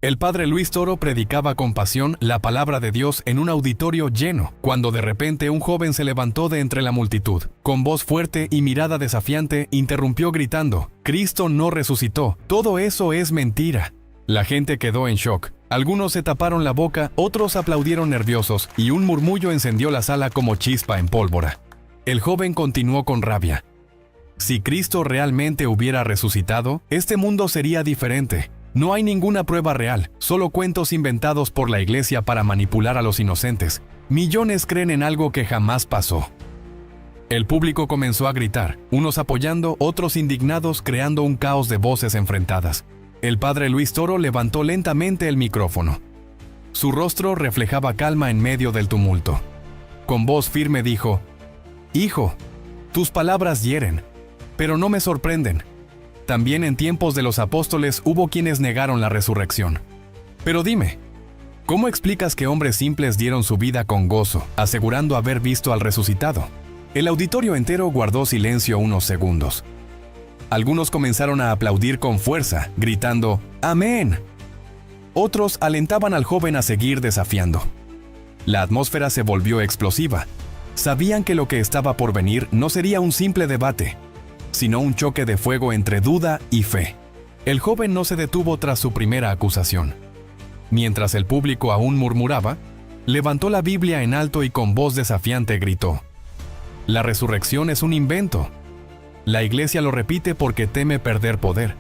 El padre Luis Toro predicaba con pasión la palabra de Dios en un auditorio lleno, cuando de repente un joven se levantó de entre la multitud. Con voz fuerte y mirada desafiante, interrumpió gritando: «Cristo no resucitó, todo eso es mentira». La gente quedó en shock. Algunos se taparon la boca, otros aplaudieron nerviosos, y un murmullo encendió la sala como chispa en pólvora. El joven continuó con rabia: «Si Cristo realmente hubiera resucitado, este mundo sería diferente. No hay ninguna prueba real, solo cuentos inventados por la iglesia para manipular a los inocentes. Millones creen en algo que jamás pasó». El público comenzó a gritar, unos apoyando, otros indignados, creando un caos de voces enfrentadas. El padre Luis Toro levantó lentamente el micrófono. Su rostro reflejaba calma en medio del tumulto. Con voz firme dijo: «Hijo, tus palabras hieren, pero no me sorprenden. También en tiempos de los apóstoles hubo quienes negaron la resurrección. Pero dime, ¿cómo explicas que hombres simples dieron su vida con gozo, asegurando haber visto al resucitado?». El auditorio entero guardó silencio unos segundos. Algunos comenzaron a aplaudir con fuerza, gritando «¡Amén!». Otros alentaban al joven a seguir desafiando. La atmósfera se volvió explosiva. Sabían que lo que estaba por venir no sería un simple debate, sino un choque de fuego entre duda y fe. El joven no se detuvo tras su primera acusación. Mientras el público aún murmuraba, levantó la Biblia en alto y con voz desafiante gritó: «La resurrección es un invento. La iglesia lo repite porque teme perder poder,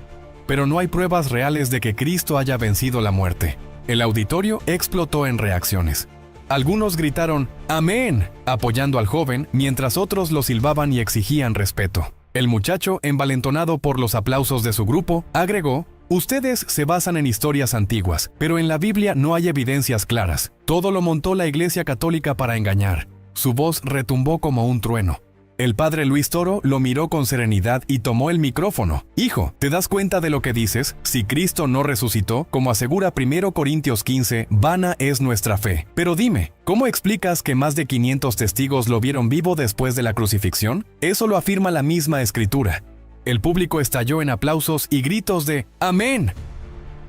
pero no hay pruebas reales de que Cristo haya vencido la muerte». El auditorio explotó en reacciones. Algunos gritaron «¡Amén!», apoyando al joven, mientras otros lo silbaban y exigían respeto. El muchacho, envalentonado por los aplausos de su grupo, agregó: «Ustedes se basan en historias antiguas, pero en la Biblia no hay evidencias claras. Todo lo montó la Iglesia Católica para engañar». Su voz retumbó como un trueno. El padre Luis Toro lo miró con serenidad y tomó el micrófono. «Hijo, ¿te das cuenta de lo que dices? Si Cristo no resucitó, como asegura 1 Corintios 15, vana es nuestra fe. Pero dime, ¿cómo explicas que más de 500 testigos lo vieron vivo después de la crucifixión? Eso lo afirma la misma Escritura». El público estalló en aplausos y gritos de «¡Amén!».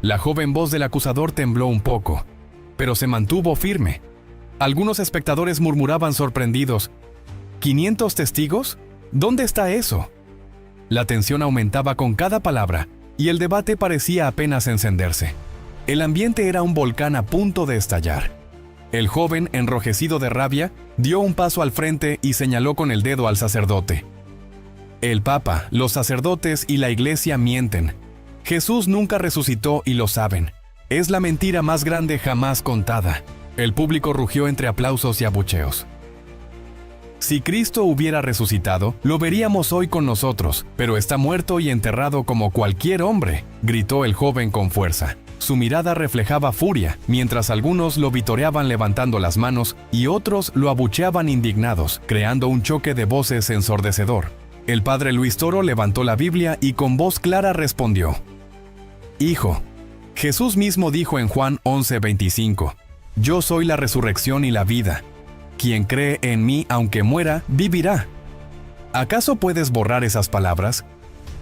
La joven voz del acusador tembló un poco, pero se mantuvo firme. Algunos espectadores murmuraban sorprendidos: «¿500 testigos? ¿Dónde está eso?». La tensión aumentaba con cada palabra, y el debate parecía apenas encenderse. El ambiente era un volcán a punto de estallar. El joven, enrojecido de rabia, dio un paso al frente y señaló con el dedo al sacerdote. «El Papa, los sacerdotes y la Iglesia mienten. Jesús nunca resucitó y lo saben. Es la mentira más grande jamás contada». El público rugió entre aplausos y abucheos. «Si Cristo hubiera resucitado, lo veríamos hoy con nosotros, pero está muerto y enterrado como cualquier hombre», gritó el joven con fuerza. Su mirada reflejaba furia, mientras algunos lo vitoreaban levantando las manos y otros lo abucheaban indignados, creando un choque de voces ensordecedor. El padre Luis Toro levantó la Biblia y con voz clara respondió: «Hijo, Jesús mismo dijo en Juan 11:25, yo soy la resurrección y la vida. Quien cree en mí, aunque muera, vivirá». ¿Acaso puedes borrar esas palabras?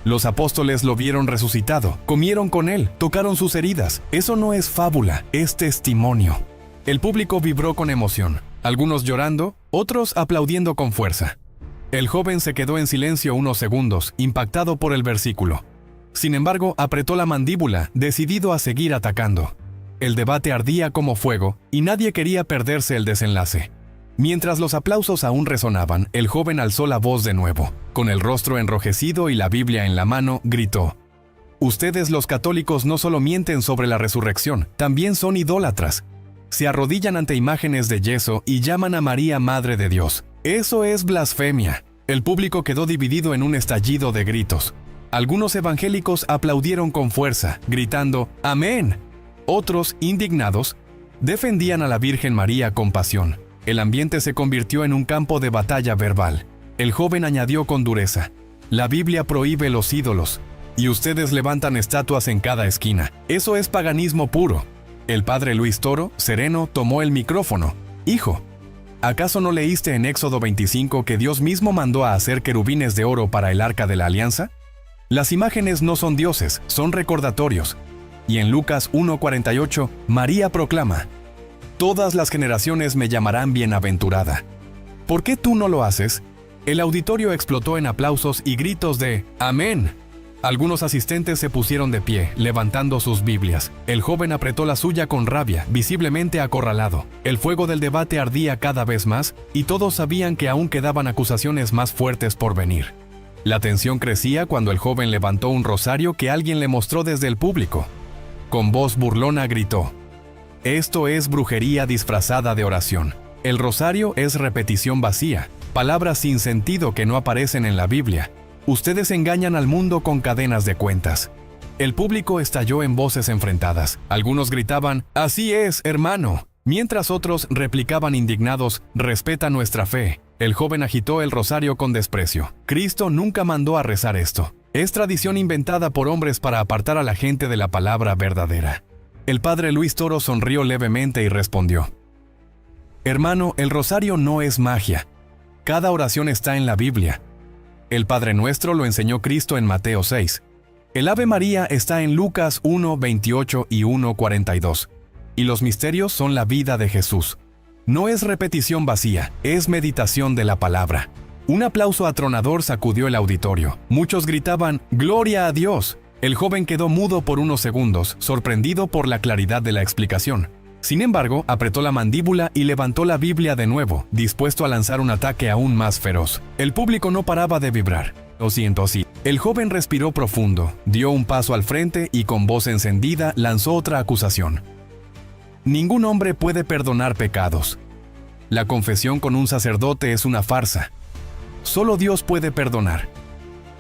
Los apóstoles lo vieron resucitado, comieron con él, tocaron sus heridas. Eso no es fábula, es testimonio. El público vibró con emoción, algunos llorando, otros aplaudiendo con fuerza. El joven se quedó en silencio unos segundos, impactado por el versículo. Sin embargo, apretó la mandíbula, decidido a seguir atacando. El debate ardía como fuego, y nadie quería perderse el desenlace. Mientras los aplausos aún resonaban, el joven alzó la voz de nuevo. Con el rostro enrojecido y la Biblia en la mano, gritó: «Ustedes los católicos no solo mienten sobre la resurrección, también son idólatras. Se arrodillan ante imágenes de yeso y llaman a María Madre de Dios. Eso es blasfemia». El público quedó dividido en un estallido de gritos. Algunos evangélicos aplaudieron con fuerza, gritando «Amén». Otros, indignados, defendían a la Virgen María con pasión. El ambiente se convirtió en un campo de batalla verbal. El joven añadió con dureza: «La Biblia prohíbe los ídolos, y ustedes levantan estatuas en cada esquina. Eso es paganismo puro». El padre Luis Toro, sereno, tomó el micrófono. «Hijo, ¿acaso no leíste en Éxodo 25 que Dios mismo mandó a hacer querubines de oro para el Arca de la Alianza? Las imágenes no son dioses, son recordatorios. Y en Lucas 1:48, María proclama: todas las generaciones me llamarán bienaventurada. ¿Por qué tú no lo haces? El auditorio explotó en aplausos y gritos de ¡Amén! Algunos asistentes se pusieron de pie, levantando sus Biblias. El joven apretó la suya con rabia, visiblemente acorralado. El fuego del debate ardía cada vez más, y todos sabían que aún quedaban acusaciones más fuertes por venir. La tensión crecía cuando el joven levantó un rosario que alguien le mostró desde el público. Con voz burlona gritó: esto es brujería disfrazada de oración. El rosario es repetición vacía, palabras sin sentido que no aparecen en la Biblia. Ustedes engañan al mundo con cadenas de cuentas. El público estalló en voces enfrentadas. Algunos gritaban: así es, hermano, mientras otros replicaban indignados: respeta nuestra fe. El joven agitó el rosario con desprecio. Cristo nunca mandó a rezar esto. Es tradición inventada por hombres para apartar a la gente de la palabra verdadera. El padre Luis Toro sonrió levemente y respondió: hermano, el rosario no es magia. Cada oración está en la Biblia. El Padre Nuestro lo enseñó Cristo en Mateo 6. El Ave María está en Lucas 1:28 y 1:42. Y los misterios son la vida de Jesús. No es repetición vacía, es meditación de la palabra. Un aplauso atronador sacudió el auditorio. Muchos gritaban: ¡Gloria a Dios! El joven quedó mudo por unos segundos, sorprendido por la claridad de la explicación. Sin embargo, apretó la mandíbula y levantó la Biblia de nuevo, dispuesto a lanzar un ataque aún más feroz. El público no paraba de vibrar. Lo siento, sí. El joven respiró profundo, dio un paso al frente y con voz encendida lanzó otra acusación. Ningún hombre puede perdonar pecados. La confesión con un sacerdote es una farsa. Solo Dios puede perdonar.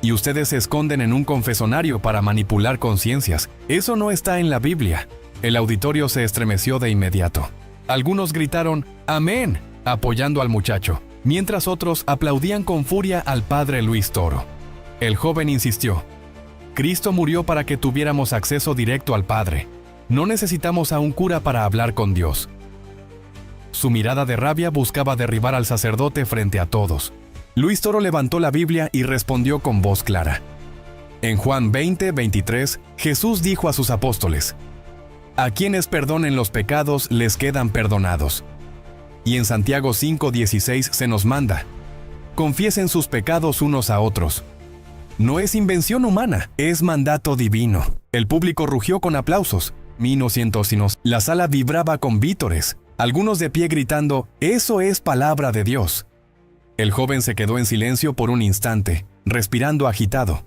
Y ustedes se esconden en un confesonario para manipular conciencias. Eso no está en la Biblia. El auditorio se estremeció de inmediato. Algunos gritaron ¡Amén!, apoyando al muchacho, mientras otros aplaudían con furia al padre Luis Toro. El joven insistió: Cristo murió para que tuviéramos acceso directo al Padre. No necesitamos a un cura para hablar con Dios. Su mirada de rabia buscaba derribar al sacerdote frente a todos. Luis Toro levantó la Biblia y respondió con voz clara. En Juan 20:23, Jesús dijo a sus apóstoles: a quienes perdonen los pecados les quedan perdonados. Y en Santiago 5:16 se nos manda: confiesen sus pecados unos a otros. No es invención humana, es mandato divino. El público rugió con aplausos. La sala vibraba con vítores, algunos de pie gritando: eso es palabra de Dios. El joven se quedó en silencio por un instante, respirando agitado.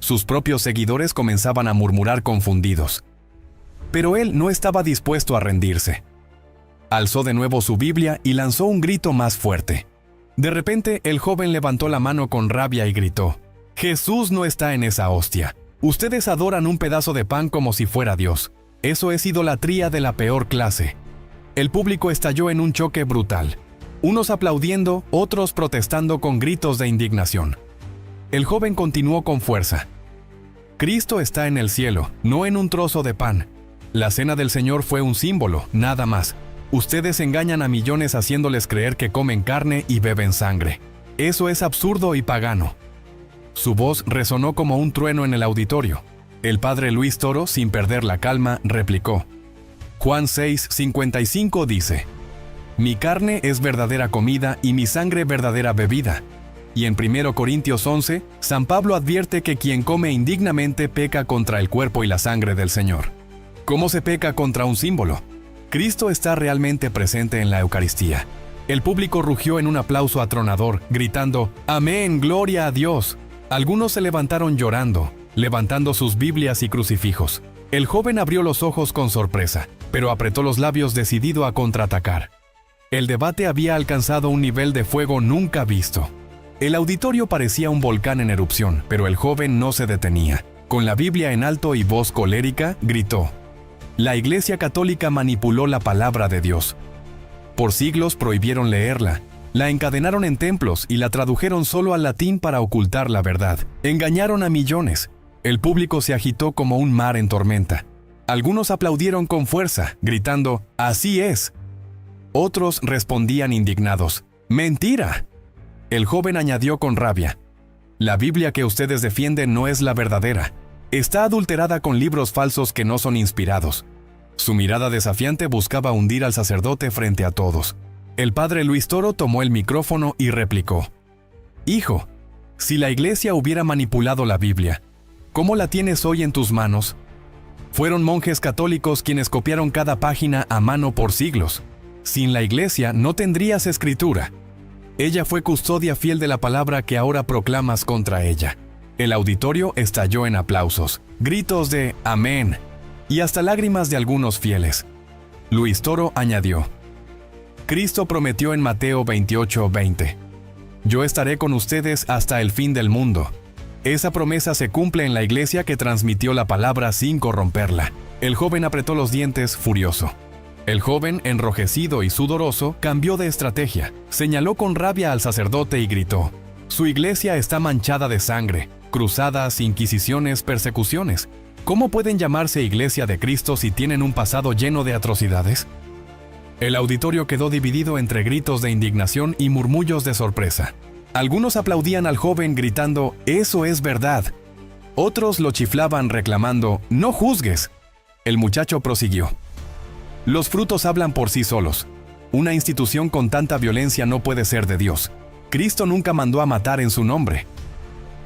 Sus propios seguidores comenzaban a murmurar confundidos. Pero él no estaba dispuesto a rendirse. Alzó de nuevo su Biblia y lanzó un grito más fuerte. De repente, el joven levantó la mano con rabia y gritó: Jesús no está en esa hostia. Ustedes adoran un pedazo de pan como si fuera Dios. Eso es idolatría de la peor clase. El público estalló en un choque brutal. Unos aplaudiendo, otros protestando con gritos de indignación. El joven continuó con fuerza: Cristo está en el cielo, no en un trozo de pan. La cena del Señor fue un símbolo, nada más. Ustedes engañan a millones haciéndoles creer que comen carne y beben sangre. Eso es absurdo y pagano. Su voz resonó como un trueno en el auditorio. El padre Luis Toro, sin perder la calma, replicó. Juan 6:55 dice: mi carne es verdadera comida y mi sangre verdadera bebida. Y en 1 Corintios 11, San Pablo advierte que quien come indignamente peca contra el cuerpo y la sangre del Señor. ¿Cómo se peca contra un símbolo? Cristo está realmente presente en la Eucaristía. El público rugió en un aplauso atronador, gritando: ¡Amén, gloria a Dios! Algunos se levantaron llorando, levantando sus Biblias y crucifijos. El joven abrió los ojos con sorpresa, pero apretó los labios decidido a contraatacar. El debate había alcanzado un nivel de fuego nunca visto. El auditorio parecía un volcán en erupción, pero el joven no se detenía. Con la Biblia en alto y voz colérica, gritó: la Iglesia Católica manipuló la palabra de Dios. Por siglos prohibieron leerla, la encadenaron en templos y la tradujeron solo al latín para ocultar la verdad. Engañaron a millones. El público se agitó como un mar en tormenta. Algunos aplaudieron con fuerza, gritando: ¡así es! Otros respondían indignados: ¡mentira! El joven añadió con rabia: la Biblia que ustedes defienden no es la verdadera. Está adulterada con libros falsos que no son inspirados. Su mirada desafiante buscaba hundir al sacerdote frente a todos. El padre Luis Toro tomó el micrófono y replicó: «Hijo, si la Iglesia hubiera manipulado la Biblia, ¿cómo la tienes hoy en tus manos? Fueron monjes católicos quienes copiaron cada página a mano por siglos. Sin la Iglesia no tendrías escritura. Ella fue custodia fiel de la palabra que ahora proclamas contra ella». El auditorio estalló en aplausos, gritos de «Amén» y hasta lágrimas de algunos fieles. Luis Toro añadió: «Cristo prometió en Mateo 28:20, yo estaré con ustedes hasta el fin del mundo». Esa promesa se cumple en la Iglesia que transmitió la palabra sin corromperla. El joven apretó los dientes, furioso. El joven, enrojecido y sudoroso, cambió de estrategia. Señaló con rabia al sacerdote y gritó: «Su Iglesia está manchada de sangre, cruzadas, inquisiciones, persecuciones. ¿Cómo pueden llamarse Iglesia de Cristo si tienen un pasado lleno de atrocidades?». El auditorio quedó dividido entre gritos de indignación y murmullos de sorpresa. Algunos aplaudían al joven gritando: «Eso es verdad». Otros lo chiflaban reclamando: «No juzgues». El muchacho prosiguió: «Los frutos hablan por sí solos. Una institución con tanta violencia no puede ser de Dios. Cristo nunca mandó a matar en su nombre».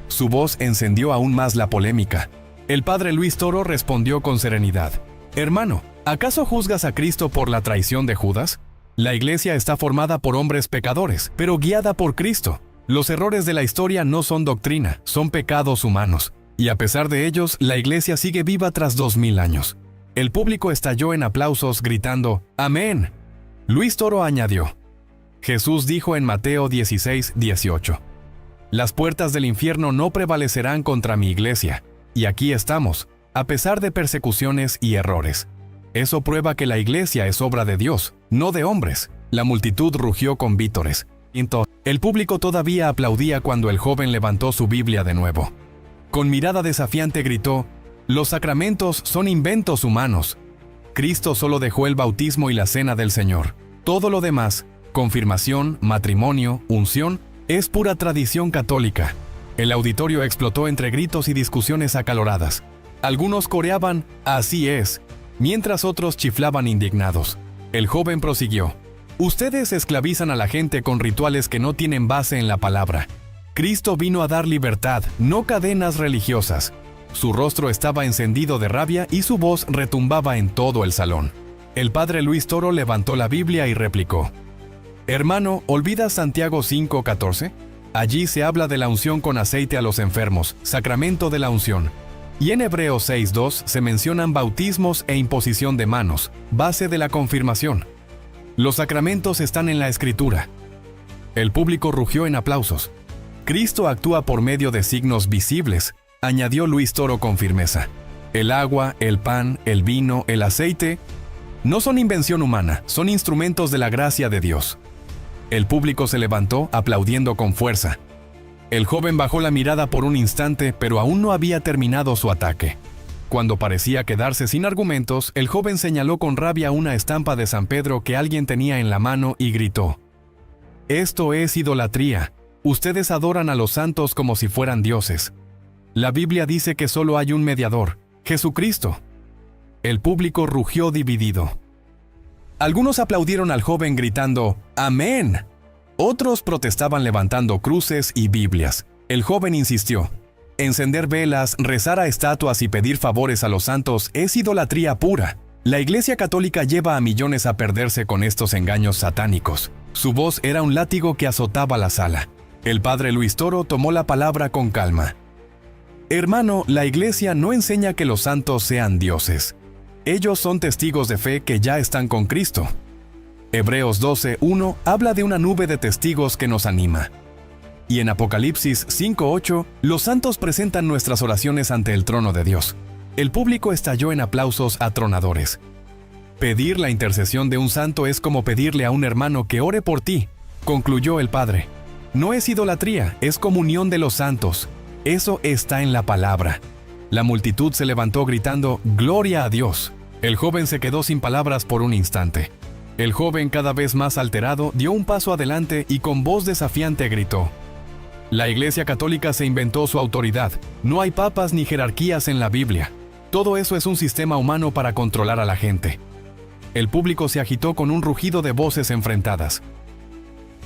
Su voz encendió aún más la polémica. El padre Luis Toro respondió con serenidad: «Hermano, ¿acaso juzgas a Cristo por la traición de Judas? La Iglesia está formada por hombres pecadores, pero guiada por Cristo. Los errores de la historia no son doctrina, son pecados humanos. Y a pesar de ellos, la Iglesia sigue viva tras 2000 años». El público estalló en aplausos gritando: «Amén». Luis Toro añadió: «Jesús dijo en Mateo 16:18, las puertas del infierno no prevalecerán contra mi Iglesia. Y aquí estamos, a pesar de persecuciones y errores. Eso prueba que la Iglesia es obra de Dios, no de hombres». La multitud rugió con vítores. El público todavía aplaudía cuando el joven levantó su Biblia de nuevo. Con mirada desafiante gritó: «Los sacramentos son inventos humanos. Cristo solo dejó el bautismo y la cena del Señor. Todo lo demás, confirmación, matrimonio, unción, es pura tradición católica». El auditorio explotó entre gritos y discusiones acaloradas. Algunos coreaban «Así es», mientras otros chiflaban indignados. El joven prosiguió: «Ustedes esclavizan a la gente con rituales que no tienen base en la palabra. Cristo vino a dar libertad, no cadenas religiosas». Su rostro estaba encendido de rabia y su voz retumbaba en todo el salón. El padre Luis Toro levantó la Biblia y replicó: «Hermano, ¿olvidas Santiago 5:14? Allí se habla de la unción con aceite a los enfermos, sacramento de la unción. Y en Hebreos 6:2 se mencionan bautismos e imposición de manos, base de la confirmación. Los sacramentos están en la Escritura». El público rugió en aplausos. «Cristo actúa por medio de signos visibles», añadió Luis Toro con firmeza. «El agua, el pan, el vino, el aceite, no son invención humana, son instrumentos de la gracia de Dios». El público se levantó aplaudiendo con fuerza. El joven bajó la mirada por un instante, pero aún no había terminado su ataque. Cuando parecía quedarse sin argumentos, el joven señaló con rabia una estampa de San Pedro que alguien tenía en la mano y gritó: «Esto es idolatría. Ustedes adoran a los santos como si fueran dioses. La Biblia dice que solo hay un mediador, Jesucristo». El público rugió dividido. Algunos aplaudieron al joven gritando «Amén». Otros protestaban levantando cruces y Biblias. El joven insistió: «Encender velas, rezar a estatuas y pedir favores a los santos es idolatría pura. La Iglesia Católica lleva a millones a perderse con estos engaños satánicos». Su voz era un látigo que azotaba la sala. El padre Luis Toro tomó la palabra con calma. «Hermano, la Iglesia no enseña que los santos sean dioses. Ellos son testigos de fe que ya están con Cristo. Hebreos 12:1 habla de una nube de testigos que nos anima. Y en Apocalipsis 5:8, los santos presentan nuestras oraciones ante el trono de Dios». El público estalló en aplausos atronadores. «Pedir la intercesión de un santo es como pedirle a un hermano que ore por ti», concluyó el padre. «No es idolatría, es comunión de los santos. Eso está en la palabra». La multitud se levantó gritando «Gloria a Dios». El joven se quedó sin palabras por un instante. El joven, cada vez más alterado, dio un paso adelante y con voz desafiante gritó: La Iglesia Católica se inventó su autoridad. No hay papas ni jerarquías en la Biblia. Todo eso es un sistema humano para controlar a la gente. El público se agitó con un rugido de voces enfrentadas.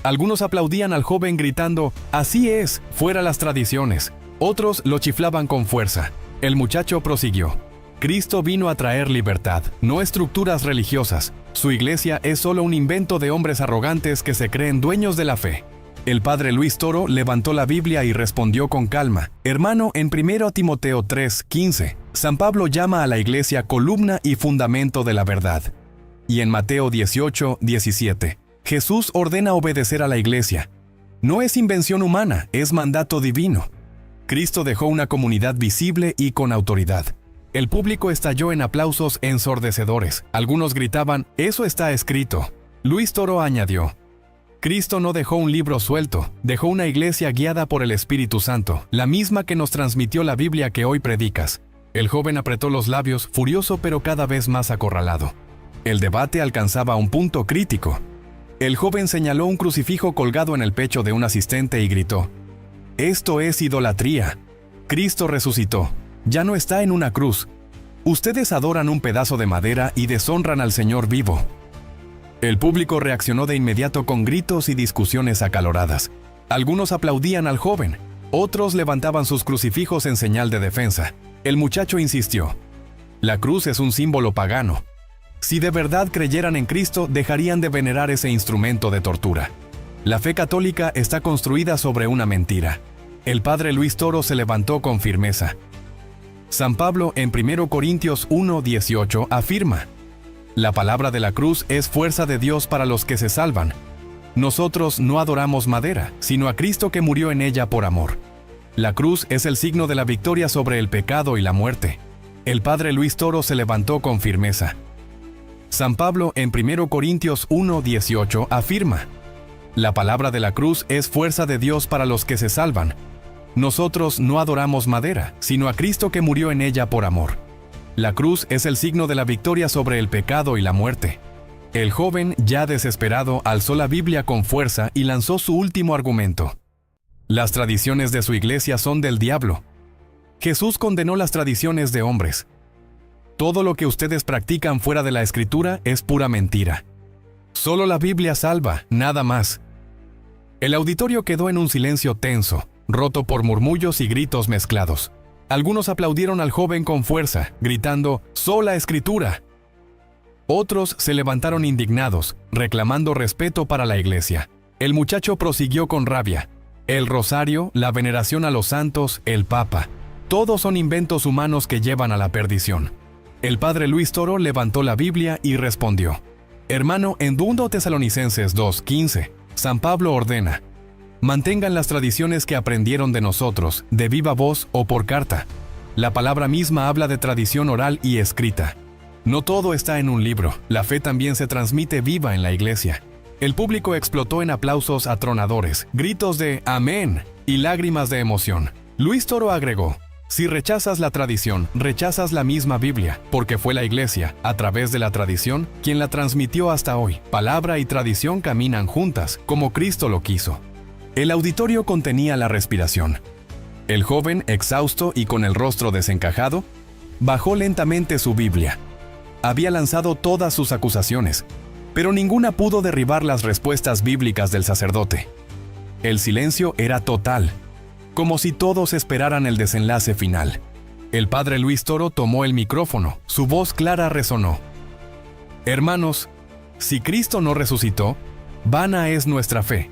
Algunos aplaudían al joven gritando, «Así es, fuera las tradiciones». Otros lo chiflaban con fuerza. El muchacho prosiguió. Cristo vino a traer libertad, no estructuras religiosas. Su iglesia es solo un invento de hombres arrogantes que se creen dueños de la fe. El padre Luis Toro levantó la Biblia y respondió con calma. Hermano, en 1 Timoteo 3:15, San Pablo llama a la iglesia columna y fundamento de la verdad. Y en Mateo 18:17, Jesús ordena obedecer a la iglesia. No es invención humana, es mandato divino. Cristo dejó una comunidad visible y con autoridad. El público estalló en aplausos ensordecedores. Algunos gritaban, «Eso está escrito». Luis Toro añadió, Cristo no dejó un libro suelto, dejó una iglesia guiada por el Espíritu Santo, la misma que nos transmitió la Biblia que hoy predicas. El joven apretó los labios, furioso pero cada vez más acorralado. El debate alcanzaba un punto crítico. El joven señaló un crucifijo colgado en el pecho de un asistente y gritó, «Esto es idolatría. Cristo resucitó. Ya no está en una cruz. Ustedes adoran un pedazo de madera y deshonran al Señor vivo». El público reaccionó de inmediato con gritos y discusiones acaloradas. Algunos aplaudían al joven, otros levantaban sus crucifijos en señal de defensa. El muchacho insistió, «La cruz es un símbolo pagano. Si de verdad creyeran en Cristo, dejarían de venerar ese instrumento de tortura. La fe católica está construida sobre una mentira». El padre Luis Toro se levantó con firmeza. San Pablo en 1 Corintios 1:18 afirma, «La palabra de la cruz es fuerza de Dios para los que se salvan. Nosotros no adoramos madera, sino a Cristo que murió en ella por amor. La cruz es el signo de la victoria sobre el pecado y la muerte». El padre Luis Toro se levantó con firmeza. San Pablo en 1 Corintios 1:18 afirma, «La palabra de la cruz es fuerza de Dios para los que se salvan. Nosotros no adoramos madera, sino a Cristo que murió en ella por amor. La cruz es el signo de la victoria sobre el pecado y la muerte». El joven, ya desesperado, alzó la Biblia con fuerza y lanzó su último argumento. «Las tradiciones de su iglesia son del diablo. Jesús condenó las tradiciones de hombres. Todo lo que ustedes practican fuera de la Escritura es pura mentira. Solo la Biblia salva, nada más». El auditorio quedó en un silencio tenso, roto por murmullos y gritos mezclados. Algunos aplaudieron al joven con fuerza, gritando, «¡Sola Escritura!». Otros se levantaron indignados, reclamando respeto para la iglesia. El muchacho prosiguió con rabia, «El rosario, la veneración a los santos, el papa, todos son inventos humanos que llevan a la perdición». El padre Luis Toro levantó la Biblia y respondió, «Hermano, en 2 Tesalonicenses 2:15, San Pablo ordena, mantengan las tradiciones que aprendieron de nosotros, de viva voz o por carta. La palabra misma habla de tradición oral y escrita. No todo está en un libro, la fe también se transmite viva en la iglesia». El público explotó en aplausos atronadores, gritos de «Amén» y lágrimas de emoción. Luis Toro agregó, «Si rechazas la tradición, rechazas la misma Biblia, porque fue la iglesia, a través de la tradición, quien la transmitió hasta hoy. Palabra y tradición caminan juntas, como Cristo lo quiso». El auditorio contenía la respiración. El joven, exhausto y con el rostro desencajado, bajó lentamente su Biblia. Había lanzado todas sus acusaciones, pero ninguna pudo derribar las respuestas bíblicas del sacerdote. El silencio era total, como si todos esperaran el desenlace final. El padre Luis Toro tomó el micrófono, su voz clara resonó. «Hermanos, si Cristo no resucitó, vana es nuestra fe.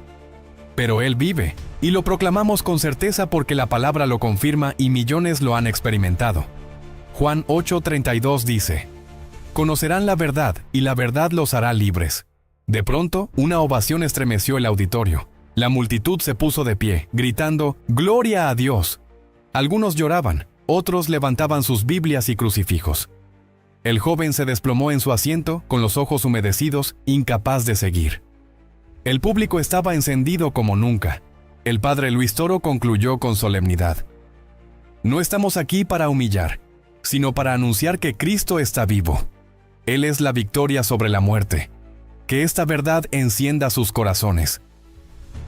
Pero Él vive, y lo proclamamos con certeza porque la palabra lo confirma y millones lo han experimentado». Juan 8:32 dice, «Conocerán la verdad, y la verdad los hará libres». De pronto, una ovación estremeció el auditorio. La multitud se puso de pie, gritando, «¡Gloria a Dios!». Algunos lloraban, otros levantaban sus Biblias y crucifijos. El joven se desplomó en su asiento, con los ojos humedecidos, incapaz de seguir. El público estaba encendido como nunca. El padre Luis Toro concluyó con solemnidad, «No estamos aquí para humillar, sino para anunciar que Cristo está vivo. Él es la victoria sobre la muerte. Que esta verdad encienda sus corazones.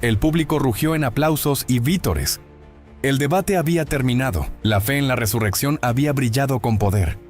El público rugió en aplausos y vítores. El debate había terminado. La fe en la resurrección había brillado con poder.